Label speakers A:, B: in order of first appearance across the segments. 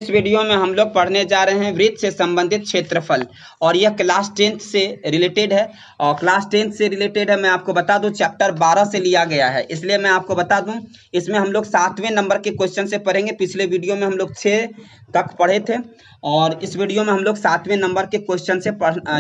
A: इस वीडियो में हम लोग पढ़ने जा रहे हैं वृत्त से संबंधित क्षेत्रफल और यह क्लास 10th से रिलेटेड है। और क्लास 10th से रिलेटेड है, मैं आपको बता दूं चैप्टर 12 से लिया गया है, इसलिए मैं आपको बता दूं इसमें हम लोग 7वें नंबर के क्वेश्चन से पढ़ेंगे। पिछले वीडियो में हम लोग 6 तक पढ़े थे और इस वीडियो में हम लोग 7वें नंबर के क्वेश्चन से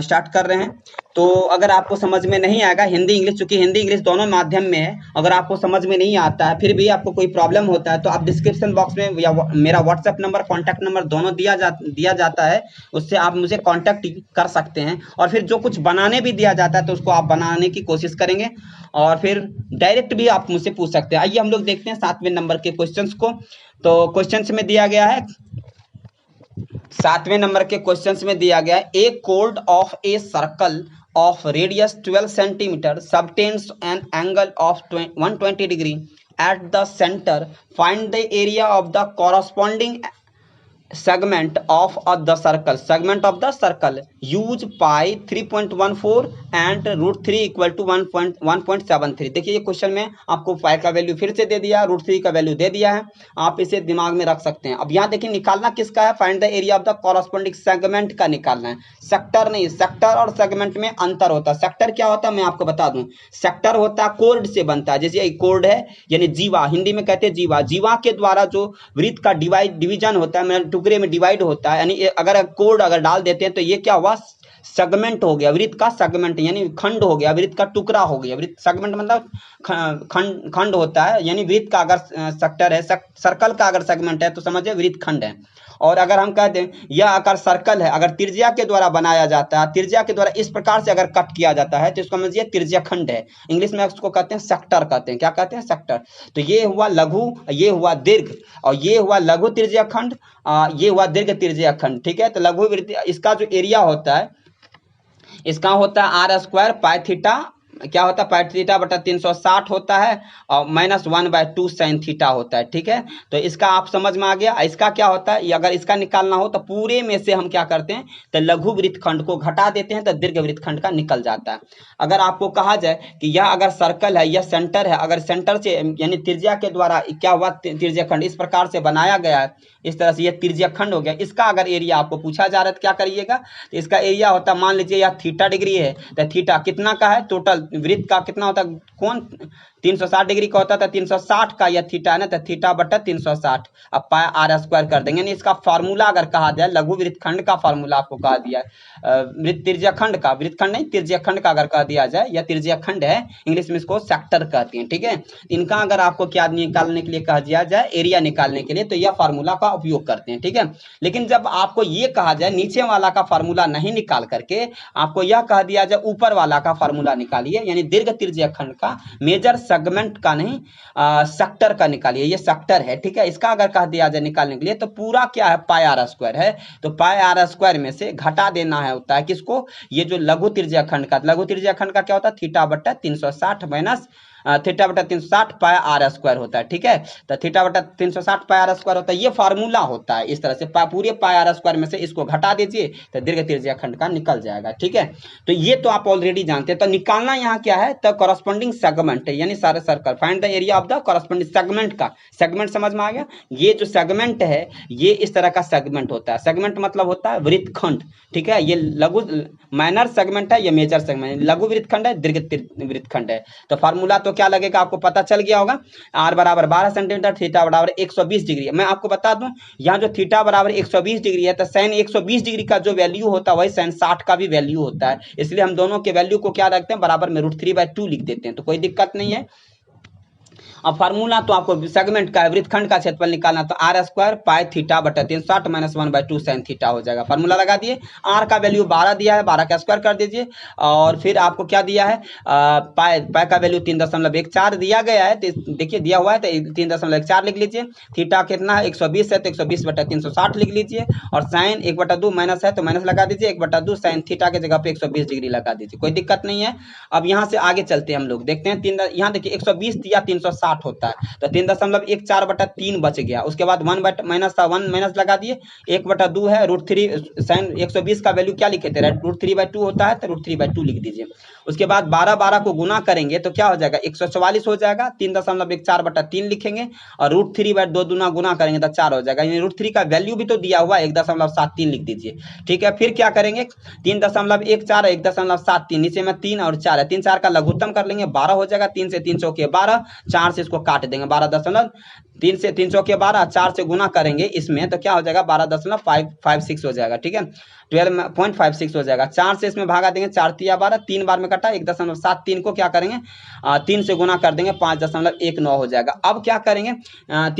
A: स्टार्ट कर रहे हैं। तो अगर आपको समझ में नहीं आएगा हिंदी इंग्लिश, चूंकि हिंदी इंग्लिश दोनों माध्यम में है, अगर आपको समझ में नहीं आता है फिर भी आपको कोई प्रॉब्लम होता है तो आप डिस्क्रिप्शन बॉक्स में या मेरा व्हाट्सएप नंबर कॉन्टैक्ट नंबर दोनों दिया जाता है, उससे आप मुझे कॉन्टैक्ट कर सकते हैं। और फिर जो कुछ बनाने भी दिया जाता है तो उसको आप बनाने की कोशिश करेंगे और फिर डायरेक्ट भी आप मुझसे पूछ सकते हैं। आइए हम लोग देखते हैं 7वें नंबर के क्वेश्चंस को। तो क्वेश्चंस में दिया गया है 7वें नंबर के क्वेश्चंस में दिया गया है ए chord of a circle of radius 12 centimeter subtends an angle of 120 degree at the center. Find the area of the corresponding segment of the circle. Segment of the circle. Use pi 3.14 and root 3 equal to 1.73. देखिए ये question में आपको पाई का value फिर से दे दिया, root 3 का value दे दिया है, आप इसे दिमाग में रख सकते हैं। अब यहाँ देखिए निकालना किसका है, find the area of the corresponding segment का निकालना है, सेक्टर नहीं। सेक्टर और सेगमेंट में अंतर होता है। सेक्टर क्या होता है मैं आपको बता दूं, सेक्टर होता है कोर्ड से बनता है, जैसे कोर्ड है यानी जीवा, हिंदी में कहते हैं जीवा, जीवा के द्वारा जो वृत्त का डिवीजन होता है, टुकड़े में डिवाइड होता है, यानी अगर कोड अगर डाल देते हैं तो ये क्या हुआ, सेगमेंट हो गया, वृत्त का सेगमेंट यानी खंड हो गया, वृत्त का टुकड़ा हो गया। वृत्त सेगमेंट मतलब खंड होता है, यानी वृत्त का अगर सेक्टर है, सर्कल का अगर सेगमेंट है तो समझिए वृत्त खंड है। और अगर हम कहते हैं यह आकार सर्कल है, अगर त्रिज्या के द्वारा बनाया जाता है, त्रिज्या के द्वारा इस प्रकार से अगर कट किया जाता है तो इसको समझिए त्रिज्या खंड है। इंग्लिश में उसको कहते हैं सेक्टर, कहते हैं क्या कहते हैं, सेक्टर। तो ये हुआ लघु, ये हुआ दीर्घ, और ये हुआ लघु त्रिज्या खंड, ये हुआ दीर्घ त्रिज्या खंड। ठीक है, तो लघु वृत्त इसका जो एरिया होता है इसका होता है आर स्क्वायर पाई थीटा, क्या होता है पाई थीटा बटा 360 होता है और -1/2 साइन थीटा होता है। ठीक है, तो इसका आप समझ में आ गया। इसका क्या होता है, अगर इसका निकालना हो तो पूरे में से हम क्या करते हैं तो लघु वृत्तखंड को घटा देते हैं तो दीर्घ वृत्तखंड का निकल जाता है। अगर आपको कहा जाए कि यह अगर सर्कल है, यह सेंटर है, अगर सेंटर से यानी त्रिज्या के द्वारा क्या हुआ त्रिज्या खंड इस प्रकार से बनाया गया है, इस तरह से यह त्रिज्या खंड हो गया, इसका अगर एरिया आपको पूछा जा रहा है तो क्या करिएगा, तो इसका एरिया होता है, मान लीजिए यह थीटा डिग्री है तो थीटा कितना का है, टोटल वृत्त का कितना होता है, कौन 360 डिग्री का होता था, 360 का यह थीटा है ना, तो थीटा बटा 360, अब पाई आर स्क्वायर कर देंगे। यानी इसका फार्मूला अगर कहा जाए, लघु वृत्तखंड का फार्मूला आपको कहा दिया है, वृत्त त्रिज्या खंड का, वृत्तखंड नहीं त्रिज्या खंड का अगर कह दिया जाए, या त्रिज्या खंड है, इंग्लिश में इसको सेक्टर कहते हैं। ठीक है, इनका अगर आपको क्या निकालने के लिए कहा दिया जाए, एरिया निकालने के लिए, तो यह फार्मूला का उपयोग करते हैं। ठीक है, लेकिन जब आपको ये कहा जाए नीचे वाला का फार्मूला नहीं निकाल करके आपको यह कह दिया जाए ऊपर वाला का फार्मूला निकालिए, यानी दीर्घ त्रिज्या खंड का, मेजर सेगमेंट का नहीं सेक्टर का निकालिए, ये सेक्टर है। ठीक है, इसका अगर कह दिया जाए निकालने के लिए तो पूरा क्या है पाई आर स्क्वायर है, तो पाई आर स्क्वायर में से घटा देना है होता है किसको, ये जो लघु त्रिज्या खंड का, लघु त्रिज्या खंड का क्या होता है थीटा बटा 360 माइनस थीटा बटा 360 पाई आर स्क्वायर होता है। ठीक है, तो थीटा बटा 360 पाई आर स्क्वायर होता है, ये फार्मूला होता है। इस तरह से पूरे पाई आर स्क्वायर में से इसको घटा दीजिए तो दीर्घ त्रिज्या खंड का निकल जाएगा। ठीक है, तो ये तो आप ऑलरेडी जानते हैं। तो निकालना यहाँ क्या है, तो कॉरस्पॉन्डिंग सेगमेंट है, यानी सारे circle, find the area of the corresponding segment का, सेगमेंट समझ में आ गया। ये जो सेगमेंट है ये इस तरह का सेगमेंट होता है, सेगमेंट मतलब होता है वृत्तखंड। ठीक है, ये लघु माइनर सेगमेंट है, ये मेजर सेगमेंट, लघु वृत्तखंड है, दीर्घ वृत्तखंड है। तो फार्मूला तो क्या लगेगा आपको पता चल गया होगा, r बराबर 12 सेंटीमीटर, थीटा बराबर 120 डिग्री। मैं आपको बता दूं यहाँ जो थीटा बराबर 120 डिग्री है तो साइन 120 डिग्री का जो वैल्यू होता है वही साइन 60 का भी वैल्यू होता है, इसलिए हम दोनों के वैल्यू को क्या रखते हैं बराबर में √3/2 लिख देते हैं, तो कोई दिक्कत नहीं है। अब फार्मूला तो आपको सेगमेंट का वृत्तखंड का क्षेत्रफल निकालना, तो आर स्क्वायर पाई थीटा बटा 360 माइनस 1/2 साइन थीटा हो जाएगा। फार्मूला लगा दिए, आर का वैल्यू 12 दिया है, 12 का स्क्वायर कर दीजिए, और फिर आपको क्या दिया है पाई का वैल्यू 3.14 दिया गया है, तो देखिए दिया हुआ है तो 3.14 लिख लीजिए। थीटा कितना है 120 है तो 120 बटा 360 लिख लीजिए, और साइन 1/2 माइनस है तो माइनस लगा दीजिए, 1/2 साइन थीटा के जगह पे 120 डिग्री लगा दीजिए, कोई दिक्कत नहीं है। अब यहाँ से आगे चलते हैं हम लोग, देखते हैं यहाँ देखिए 120 या 360 60 होता है, तो 3.14/3 बच गया। उसके बाद 1 माइनस था, 1 माइनस लगा दिए, 1/2 है, √3 साइन 120 का वैल्यू क्या लिखे थे, √3/2 होता है, तो √3/2 लिख दीजिए। उसके बाद 12 को गुना करेंगे तो क्या हो जाएगा, 144 हो जाएगा, 3.14/3 लिखेंगे, और √3/2 दूना गुना करेंगे तो 4 हो जाएगा। यानी √3 का वैल्यू भी तो दिया हुआ है, 1.73 लिख दीजिए। ठीक है, फिर क्या करेंगे, 3.14 1.73, नीचे में 3 और 4 है, 3 4 का लघुत्तम कर लेंगे, 12 हो जाएगा, 3 से 3 चौके 12, 4 से इसको काट देंगे, 3 से 3 चौके 12, 4 से गुना करेंगे इसमें तो क्या हो जाएगा, 12.556 हो जाएगा। ठीक है, 12.56 हो जाएगा। 4 से इसमें भागा देंगे, 4 तिया 12, 3 बार में कटा, 1.73 को क्या करेंगे 3 से गुना कर देंगे, 5.19 हो जाएगा। अब क्या करेंगे,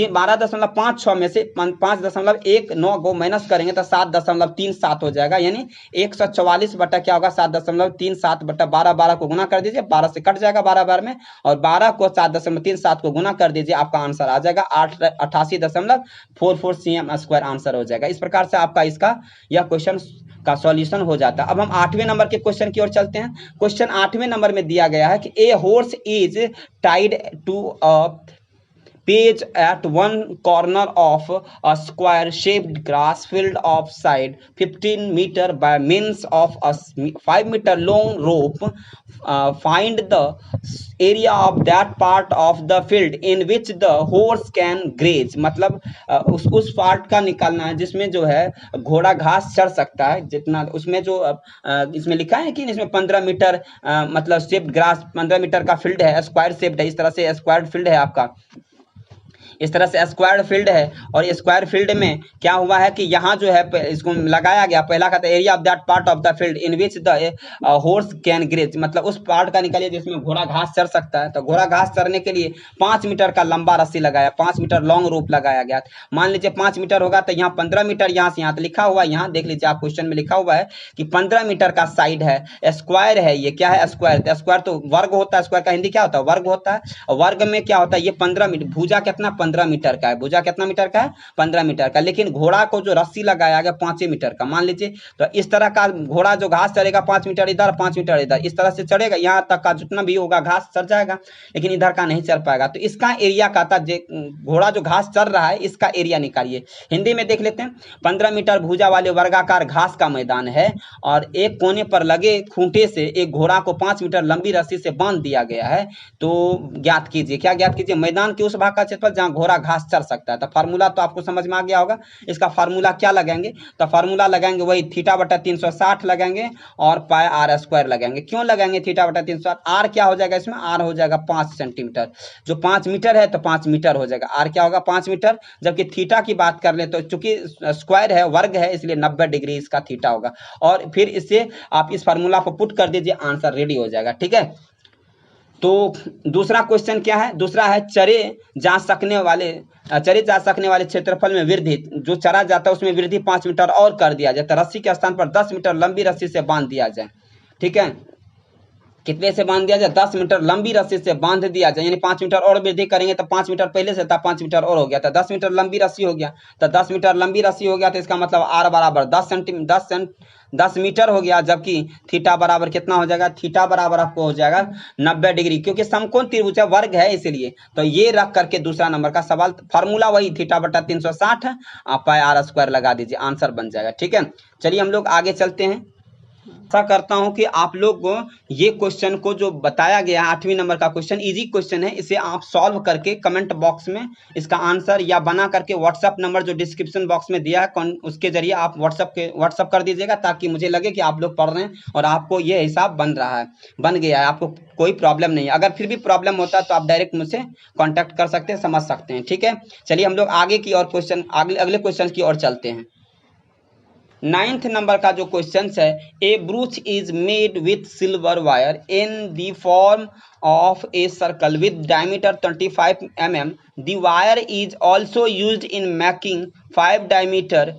A: 12.56 में से 5.19 को माइनस करेंगे तो 7.37 हो जाएगा। यानी 144 बटा क्या होगा, 7.37 बटा 12, 12 को गुना कर दीजिए, 12 से कट जाएगा 12 बार में, और 12 को 7.37 को गुना कर दीजिए, आपका आंसर आ जाएगा 88.44 cm² आंसर हो जाएगा। इस प्रकार से आपका इसका यह क्वेश्चन का सॉल्यूशन हो जाता है। अब हम 8वें नंबर के क्वेश्चन की ओर चलते हैं। क्वेश्चन 8वें नंबर में दिया गया है कि a horse is tied to a page at one corner of a square shaped grass field of side 15 meter by means of a 5 meter long rope. Find the area of that part of the field in which the horse can graze. मतलब उस part का निकालना है जिसमें जो है घोड़ा घास चढ़ सकता है, जितना उसमें जो इसमें लिखा है कि इसमें 15 मीटर मतलब शेप्ड ग्रास 15 मीटर का फील्ड है, स्क्वायर शेप्ड है, इस तरह से स्क्वायर फील्ड है आपका, इस तरह से स्क्वायर फील्ड है। और स्क्वायर फील्ड में क्या हुआ है कि यहाँ जो है इसको लगाया गया, पहला का area of that part of the field in which the horse can graze, मतलब उस पार्ट का निकालिए जिसमें घोड़ा घास चढ़ सकता है। तो घोड़ा घास चढ़ने के लिए 5 मीटर का लंबा रस्सी लगाया, 5 मीटर लॉन्ग रोप लगाया गया। मान लीजिए 5 मीटर होगा तो यहाँ 15 मीटर, यहाँ से यहाँ तो लिखा हुआ है, यहाँ देख लीजिए आप क्वेश्चन में लिखा हुआ है कि 15 मीटर का साइड है, स्क्वायर है, ये क्या है स्क्वायर, स्क्वायर तो वर्ग होता है, स्क्वायर का हिंदी क्या होता है वर्ग होता है, और वर्ग में क्या होता है ये 15 मीटर, भुजा कितना 15 मीटर का है, भुजा कितना मीटर का है 15 मीटर का, लेकिन घोड़ा को जो रस्सी लगाया गया 5 मीटर का मान लीजिए, तो इस तरह का घोड़ा जो घास चढ़ेगा 5 मीटर इधर 5 मीटर इधर, इस तरह से चढ़ेगा, यहाँ तक का जितना भी होगा घास चढ़ जाएगा, लेकिन इधर का नहीं चढ़ पाएगा। तो इसका एरिया कहता है घोड़ा जो घास चढ़ रहा है इसका एरिया निकालिए। हिंदी में देख लेते हैं, 15 मीटर भुजा वाले वर्गाकार घास का मैदान है और एक कोने पर लगे खूंटे से एक घोड़ा को 5 मीटर लंबी रस्सी से बांध दिया गया है। तो ज्ञात कीजिए, क्या ज्ञात कीजिए, मैदान के उस भाग का क्षेत्रफल जहां घोड़ा घास चढ़ सकता है। तो फार्मूला तो आपको समझ में आ गया होगा, इसका फार्मूला क्या लगाएंगे, तो फार्मूला लगाएंगे वही θ/360 लगाएंगे और पाई r स्क्वायर लगाएंगे। क्यों लगाएंगे θ/360, आर क्या हो जाएगा इसमें, आर हो जाएगा 5 सेंटीमीटर, जो 5 मीटर है तो 5 मीटर हो जाएगा, आर क्या होगा 5 मीटर, जबकि थीटा की बात कर ले तो चूंकि स्क्वायर है वर्ग है इसलिए 90 डिग्री इसका थीटा होगा। और फिर इससे आप इस फार्मूला को पुट कर दीजिए, आंसर रेडी हो जाएगा। ठीक है, तो दूसरा क्वेश्चन क्या है, दूसरा है चरे जा सकने वाले क्षेत्रफल में वृद्धि, जो चरा जाता है उसमें वृद्धि 5 मीटर और कर दिया जाए, तो रस्सी के स्थान पर 10 मीटर लंबी रस्सी से बांध दिया जाए। ठीक है, कितने से बांध दिया जाए, 10 मीटर लंबी रस्सी से बांध दिया जाए, यानी 5 मीटर और वृद्धि करेंगे तो 5 मीटर पहले से था 5 मीटर और हो गया, तो 10 मीटर लंबी रस्सी हो गया, तो 10 मीटर लंबी रस्सी हो गया, तो इसका मतलब आर बराबर 10 मीटर हो गया, जबकि थीटा बराबर कितना हो जाएगा, थीटा बराबर आपको हो जाएगा 90 डिग्री, क्योंकि समकोण त्रिभुज वर्ग है इसलिए। तो ये रख करके दूसरा नंबर का सवाल, फार्मूला वही θ/360 है, आप पाई r स्क्वायर लगा दीजिए, आंसर बन जाएगा। ठीक है, चलिए हम लोग आगे चलते हैं। आशा करता हूं कि आप लोग ये क्वेश्चन को जो बताया गया 8वें नंबर का क्वेश्चन इजी क्वेश्चन है, इसे आप सॉल्व करके कमेंट बॉक्स में इसका आंसर या बना करके व्हाट्सएप नंबर जो डिस्क्रिप्शन बॉक्स में दिया है उसके जरिए आप व्हाट्सएप कर दीजिएगा, ताकि मुझे लगे कि आप लोग पढ़ रहे हैं और आपको ये हिसाब बन गया है, आपको कोई प्रॉब्लम नहीं है। अगर फिर भी प्रॉब्लम होता है तो आप डायरेक्ट मुझसे कॉन्टैक्ट कर सकते हैं, समझ सकते हैं। ठीक है, चलिए हम लोग आगे की और क्वेश्चन अगले क्वेश्चन की ओर चलते हैं। 9th नंबर का जो क्वेश्चन है, a brooch is made with silver wire in the form of a circle with diameter 25 mm. The wire is also used in making 5 diameter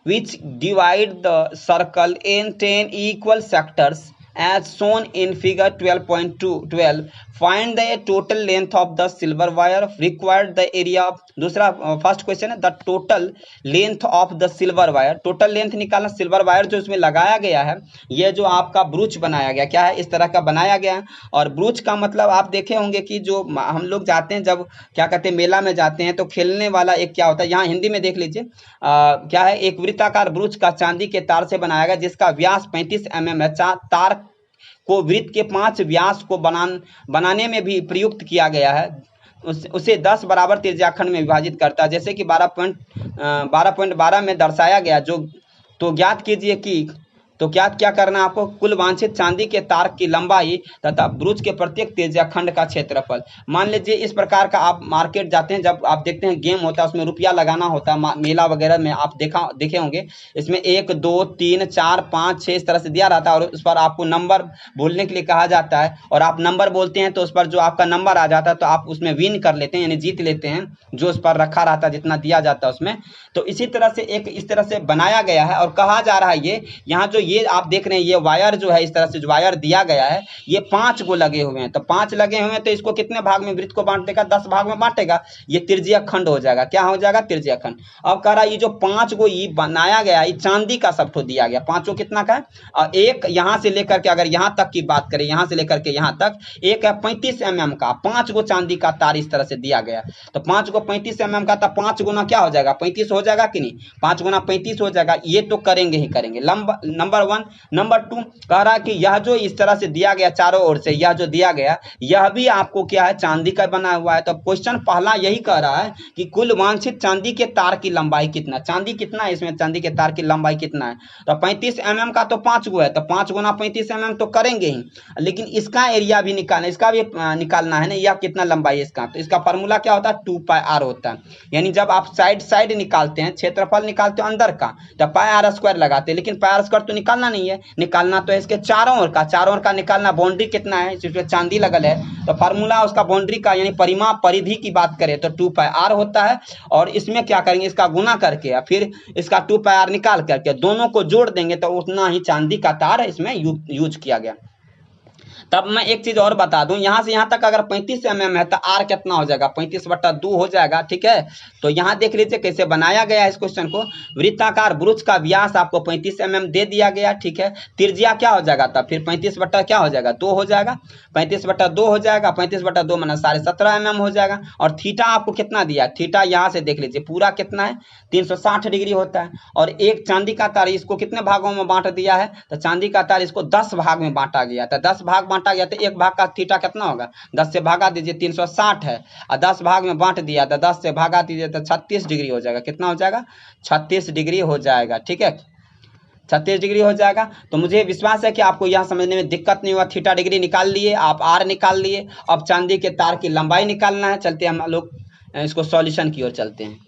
A: which divide the circle in 10 equal sectors. As shown in figure 12.12 find the total length of the silver wire required the area of, दूसरा first question है the total length of the silver wire, total length निकालना, silver wire जो इसमें लगाया गया है, ये जो आपका ब्रूच बनाया गया, क्या है, इस तरह का बनाया गया है। और ब्रूच का मतलब आप देखे होंगे कि जो हम लोग जाते हैं, जब क्या कहते हैं मेला में जाते हैं, तो खेलने वाला एक क्या होता है, यहाँ हिंदी में देख लीजिए, क्या है, एक वृत्ताकार ब्रूच का चांदी के तार से बनाया गया जिसका व्यास 35 mm है। तार को वृत्त के 5 व्यास को बनाने में भी प्रयुक्त किया गया है। उसे 10 बराबर त्रिज्याखंड में विभाजित करता है, जैसे कि 12.12 में दर्शाया गया। जो तो ज्ञात कीजिए कि क्या करना है आपको, कुल वांछित चांदी के तार की लंबाई तथा ब्रूच के प्रत्येक त्रिज्याखंड का क्षेत्रफल। मान लीजिए इस प्रकार का आप मार्केट जाते हैं, जब आप देखते हैं गेम होता है, उसमें रुपया लगाना होता है, मेला वगैरह में आप देखे होंगे, इसमें 1 2 3 4 5 6 इस तरह से दिया रहता है, और उस पर आपको नंबर बोलने के लिए कहा जाता है, और आप नंबर बोलते हैं तो उस पर जो आपका नंबर आ जाता है तो आप उसमें विन कर लेते हैं, यानी जीत लेते हैं, जो उस पर रखा रहता है, जितना दिया जाता है उसमें। तो इसी तरह से एक इस तरह से बनाया गया है, और कहा जा रहा है यहाँ जो ये आप देख रहे हैं, ये वायर जो है, इस तरह से जो वायर दिया गया है, ये 5 गो लगे हुए हैं। तो 5 लगे हुए हैं, तो इसको कितने भाग में वृत्त को बांट देगा, 10 भाग में बांटेगा, ये त्रिज्यीय खंड हो जाएगा। क्या हो जाएगा, त्रिज्यीय खंड। अब कह रहा है ये जो 5 गो ये बनाया गया है, चांदी का सब दिया गया, 5 कितना का है, और एक यहाँ से लेकर के अगर यहाँ तक की बात करें, यहाँ से लेकर के यहाँ तक एक है 35 mm का, 5 गो चांदी का तार इस तरह से दिया गया। तो 5 गो 35 mm का, तो 5 गुना क्या हो जाएगा, 35 हो जाएगा कि नहीं, 5 गुना 35 हो जाएगा। ये तो करेंगे ही करेंगे। नंबर 1। नंबर 2 कह रहा है कि यह जो इस तरह से दिया गया चारों ओर से, यह जो दिया गया यह भी आपको क्या है, चांदी का बना हुआ है। तो क्वेश्चन पहला यही कह रहा है कि कुल वांछित चांदी के तार की लंबाई कितना, चांदी कितना है इसमें, चांदी के तार की लंबाई कितना है। तो 35 mm का तो 5 गो है, तो 5 गुना 35 mm तो करेंगे ही, लेकिन इसका एरिया भी निकालना, इसका भी निकालना है ना, यह कितना लंबाई है इसका। तो इसका फार्मूला क्या होता है, 2πr होता है। यानी जब आप साइड निकालते हैं, क्षेत्रफल निकालते हो अंदर का, तो πr² लगाते हैं, लेकिन πr² तो निकालना नहीं है, निकालना तो है इसके चारों ओर का निकालना। बाउंड्री कितना है, इसमें चांदी लगल है, तो फार्मूला उसका बाउंड्री का यानी परिधि की बात करें तो 2πr होता है। और इसमें क्या करेंगे, इसका गुना करके या फिर इसका 2πr निकाल करके दोनों को जोड़ देंगे, तो उतना ही चांदी का तार इसमें यूज किया गया। तब मैं एक चीज और बता दूं, यहां से यहां तक अगर 35 mm है तो r कितना हो जाएगा, 35/2 हो जाएगा। ठीक है, तो यहां देख लीजिए कैसे बनाया गया है इस क्वेश्चन को। वृत्ताकार ब्रूच का व्यास आपको 35 mm दे दिया गया। ठीक है, त्रिज्या क्या हो जाएगा, तब फिर 35 बटा क्या हो जाएगा, 2 हो जाएगा, 35/2 हो जाएगा, 35/2 माना 17.5 mm हो जाएगा। और थीटा आपको कितना दिया, थीटा यहां से देख लीजिए पूरा कितना है, 360 डिग्री होता है। और एक चांदी का तार इसको कितने भागों में बांट दिया है, तो चांदी का तार इसको 10 भाग में बांटा गया था, 10 भाग बांटा गया, तो एक भाग का थीटा कितना होगा, 10 से भागा दीजिए, 360 है, और 10 भाग में बांट दिया, तो 10 से भागा दीजिए तो 36 डिग्री हो जाएगा। कितना हो जाएगा, 36 डिग्री हो जाएगा। ठीक है, 36 डिग्री हो जाएगा। तो मुझे विश्वास है कि आपको यह समझने में दिक्कत नहीं हुआ। थीटा डिग्री निकाल लिए, आप आर निकाल लिए, अब चांदी के तार की लंबाई निकालना है। चलते हम लोग इसको सॉल्यूशन की ओर चलते हैं।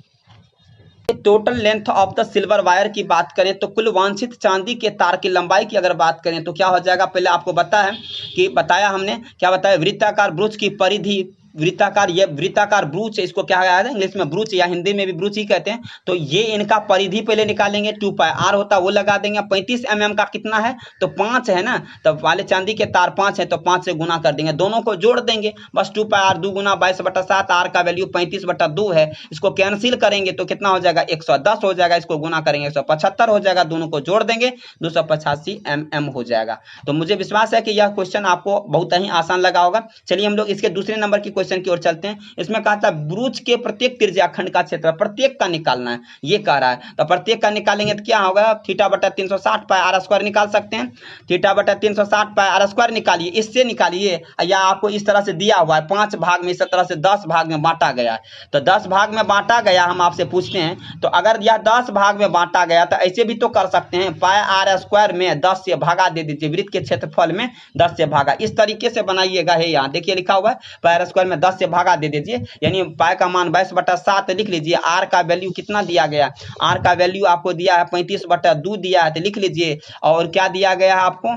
A: Total length of the silver wire की बात करें तो कुल वांछित चांदी के तार की लंबाई की अगर बात करें तो क्या हो जाएगा, पहले आपको बताया हमने, क्या बताया, वृत्ताकार ब्रूच की परिधि, वृत्ताकार ब्रूच है, इसको क्या कहा जाता है इंग्लिश में ब्रूच, या हिंदी में भी ब्रूच ही कहते हैं। तो ये इनका परिधि पहले निकालेंगे, 2πr होता है वो लगा देंगे। 35 mm का कितना है, तो 5 है ना, तो वाले चांदी के तार 5 है, तो 5 से गुना कर देंगे, दोनों को जोड़ देंगे, बस 2πr 2 गुना 22/7, r का वैल्यू 35/2 है, इसको कैंसिल करेंगे तो कितना हो जाएगा, 110 हो जाएगा, इसको गुना करेंगे 175 हो जाएगा, दोनों को जोड़ देंगे 285 mm हो जाएगा। तो मुझे विश्वास है कि यह क्वेश्चन आपको बहुत ही आसान लगा होगा। चलिए हम लोग इसके दूसरे नंबर की क्वेश्चन की ओर चलते हैं। इसमें कहा था ब्रूच के प्रत्येक त्रिज्याखंड का क्षेत्र प्रत्येक का निकालना है, ये कह रहा है। तो प्रत्येक का निकालेंगे तो क्या होगा, θ/360 πr² निकाल सकते हैं, θ/360 πr² निकालिए, इससे निकालिए, या आपको इस तरह से दिया हुआ है 5 भाग में, इस तरह से 10 भाग में बांटा गया है। तो 10 भाग में बांटा गया, हम आपसे पूछते हैं, तो अगर यह 10 भाग में बांटा गया तो ऐसे भी तो कर सकते हैं, πr² में 10 से भागा दे दीजिए, वृत्त के क्षेत्रफल में 10 से भागा, इस तरीके से बनाइएगा। है यहाँ देखिए लिखा हुआ है πr² में इसमें 10 से भागा दे दीजिए, यानी पाई का मान 22/7 लिख लीजिए। आर का वैल्यू कितना दिया गया, आर का वैल्यू आपको दिया है 35/2 दिया है, तो लिख लीजिए। और क्या दिया गया है आपको,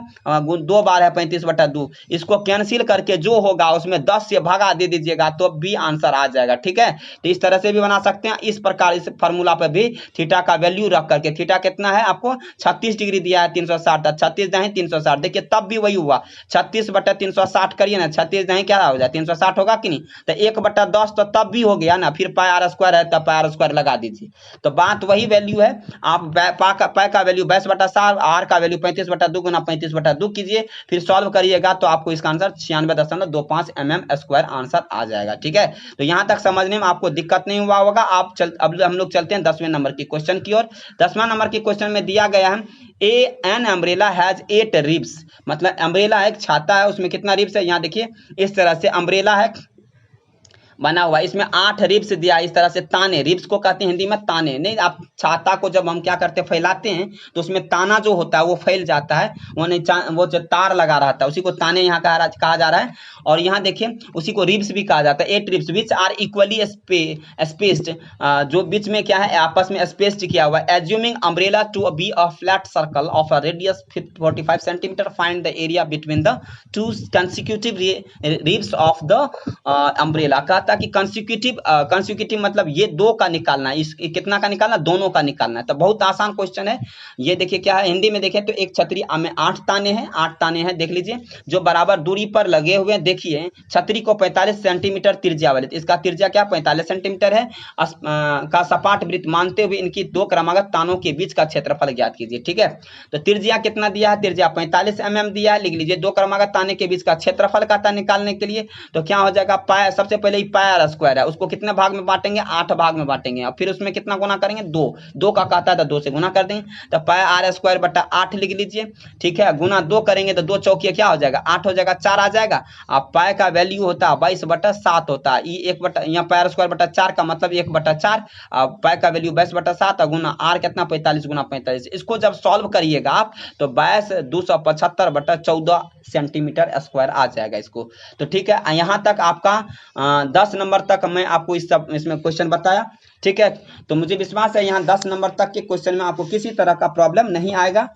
A: 2 बार है 35/2, इसको कैंसिल करके जो होगा उसमें 10 से भागा दे दीजिएगा तो भी आंसर आ जाएगा। ठीक है, तो इस तरह से भी बना सकते हैं। इस प्रकार इस फार्मूला पर भी थीटा का वैल्यू रख करके, थीटा कितना है आपको 36 डिग्री दिया है 360, 36 नहीं 360, देखिए तब भी वही हुआ 36/360 करिए ना, 36 नहीं क्या हो जाए 360 होगा कि नहीं, तो 1/10 तो तब भी हो गया ना, फिर पाई आर स्क्वायर है तब पाई आर स्क्वायर लगा दीजिए, तो बात वही वैल्यू है। आप पाई का वैल्यू 22/7, आर का वैल्यू 35/2 गुना 35/2 कीजिए, फिर सॉल्व करिएगा तो आपको इसका आंसर 96.25 mm² आंसर आ जाएगा। ठीक है, तो यहां तक समझने में आपको दिक्कत नहीं हुआ होगा। अब हम लोग चलते हैं 10वें नंबर की क्वेश्चन की ओर। 10वां नंबर की क्वेश्चन में दिया गया है एन अम्ब्रेला हैज 8 रिब्स, मतलब अम्ब्रेला एक छाता है, उसमें कितना रिब्स है, यहाँ देखिए इस तरह से अम्ब्रेला है बना हुआ, इसमें 8 रिब्स दिया, इस तरह से ताने, रिब्स को कहते हैं हिंदी में ताने, नहीं आप छाता को जब हम क्या करते हैं फैलाते हैं तो उसमें ताना जो होता है वो फैल जाता है, वो जो तार लगा रहता है उसी को ताने यहाँ कहा जा रहा है। और यहाँ देखिए उसी को रिब्स भी कहा जाता है। 8 ribs which are equally spaced, जो बीच में क्या है आपस में स्पेस्ड किया हुआ है। Assuming umbrella to be a flat circle of a radius 45 centimetre, find the area between the 2 consecutive ribs of the umbrella. कहता कि कंसेक्यूटिव मतलब ये 2 का निकालना है, इस कितना का निकालना, दोनों का निकालना है। तो बहुत आसान क्वेश्चन है ये। देखिए क्या है, हिंदी में देखें तो एक छतरी में 8 ताने हैं, 8 ताने हैं देख लीजिए जो बराबर दूरी पर लगे हुए हैं। देखिए छतरी को 45 सेंटीमीटर त्रिज्या वाले, तो इसका त्रिज्या क्या 45 सेंटीमीटर है, का सपाट वृत्त मानते हुए इनकी 2 क्रमागत तानों के बीच का क्षेत्रफल ज्ञात कीजिए। ठीक है, तो त्रिज्या कितना दिया है, त्रिज्या 45 mm दिया है, लिख लीजिए। 2 क्रमागत ताने के बीच का क्षेत्रफल का निकालने के लिए तो क्या हो जाएगा, पाई सबसे पहले पाई आर स्क्वायर है, उसको कितने भाग में बांटेंगे, 8 भाग में बांटेंगे, और फिर उसमें कितना गुना करेंगे, 2 का कहता है तो 2 से गुना कर देंगे, तो पाई आर स्क्वायर बटा 8 लिख लीजिए। ठीक है, गुना 2 करेंगे तो 2 चौकी क्या हो जाएगा, 8 हो जाएगा, 4 आ जाएगा। अब पाई का वैल्यू होता है 22/7 होता है, ये 1 बटा यहाँ पाई आर स्क्वायर बटा 4 का मतलब 1/4, अब पाई का वैल्यू 22/7 गुना आर कितना 45 गुना 45। इसको जब सॉल्व करिएगा आप तो 22/275/14 सेंटीमीटर स्क्वायर आ जाएगा इसको। तो ठीक है, यहां तक आपका 10 नंबर तक मैं आपको इसमें क्वेश्चन बताया। ठीक है, तो मुझे विश्वास है यहाँ 10 नंबर तक के क्वेश्चन में आपको किसी तरह का प्रॉब्लम नहीं आएगा।